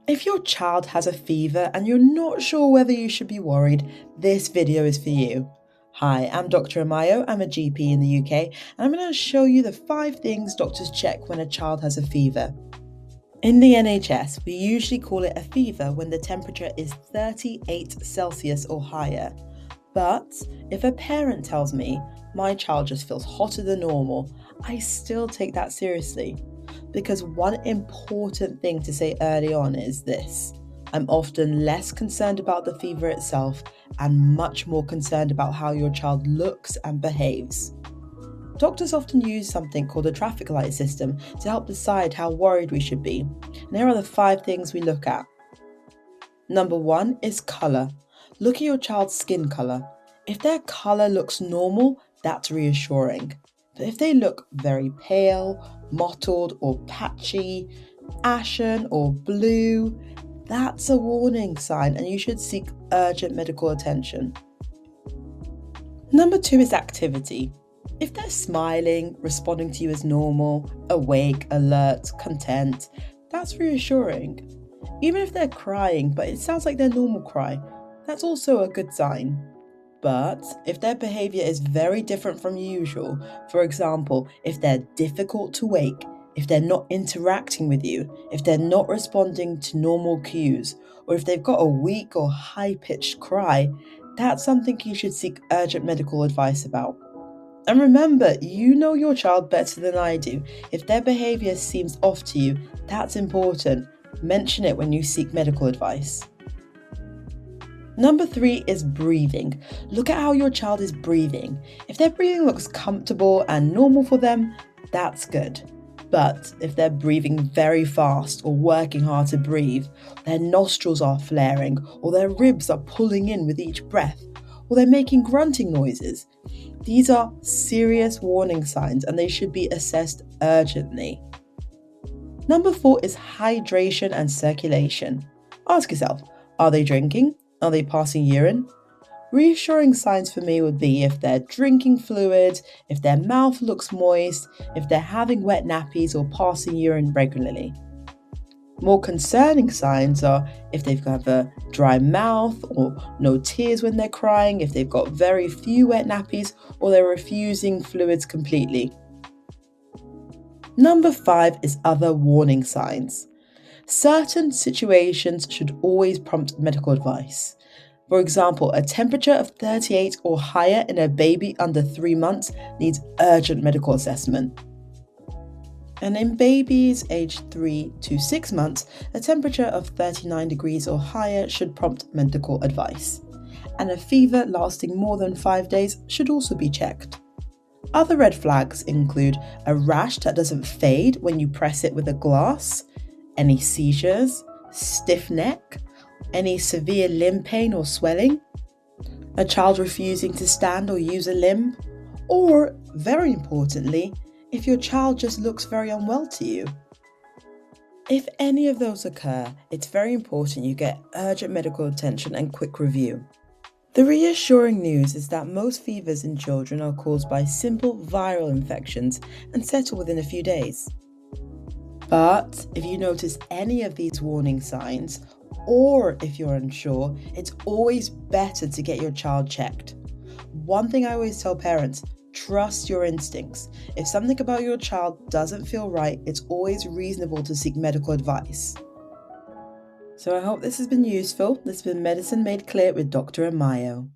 If your child has a fever and you're not sure whether you should be worried, this video is for you. Hi, I'm Dr. Amayo. I'm a GP in the UK, and I'm going to show you the 5 things doctors check when a child has a fever. In the NHS, we usually call it a fever when the temperature is 38 Celsius or higher. But if a parent tells me my child just feels hotter than normal, I still take that seriously. Because one important thing to say early on is this: I'm often less concerned about the fever itself and much more concerned about how your child looks and behaves. Doctors often use something called a traffic light system to help decide how worried we should be. And here are the 5 things we look at. Number 1 is colour. Look at your child's skin colour. If their colour looks normal, that's reassuring. But if they look very pale, mottled or patchy, ashen or blue, that's a warning sign and you should seek urgent medical attention. Number 2 is activity. If they're smiling, responding to you as normal, awake, alert, content, that's reassuring. Even if they're crying, but it sounds like their normal cry, that's also a good sign. But if their behaviour is very different from usual, for example, if they're difficult to wake, if they're not interacting with you, if they're not responding to normal cues, or if they've got a weak or high-pitched cry, that's something you should seek urgent medical advice about. And remember, you know your child better than I do. If their behaviour seems off to you, that's important. Mention it when you seek medical advice. Number 3 is breathing. Look at how your child is breathing. If their breathing looks comfortable and normal for them, that's good. But if they're breathing very fast or working hard to breathe, their nostrils are flaring, or their ribs are pulling in with each breath, or they're making grunting noises, these are serious warning signs and they should be assessed urgently. Number 4 is hydration and circulation. Ask yourself, are they drinking? Are they passing urine? Reassuring signs for me would be if they're drinking fluid, if their mouth looks moist, if they're having wet nappies or passing urine regularly. More concerning signs are if they've got a dry mouth or no tears when they're crying, if they've got very few wet nappies, or they're refusing fluids completely. Number 5 is other warning signs. Certain situations should always prompt medical advice. For example, a temperature of 38 or higher in a baby under 3 months needs urgent medical assessment. And in babies aged 3 to 6 months, a temperature of 39 degrees or higher should prompt medical advice. And a fever lasting more than 5 days should also be checked. Other red flags include a rash that doesn't fade when you press it with a glass, any seizures, stiff neck, any severe limb pain or swelling, a child refusing to stand or use a limb, or, very importantly, if your child just looks very unwell to you. If any of those occur, it's very important you get urgent medical attention and quick review. The reassuring news is that most fevers in children are caused by simple viral infections and settle within a few days. But if you notice any of these warning signs, or if you're unsure, it's always better to get your child checked. One thing I always tell parents: trust your instincts. If something about your child doesn't feel right, it's always reasonable to seek medical advice. So I hope this has been useful. This has been Medicine Made Clear with Dr. Amayo.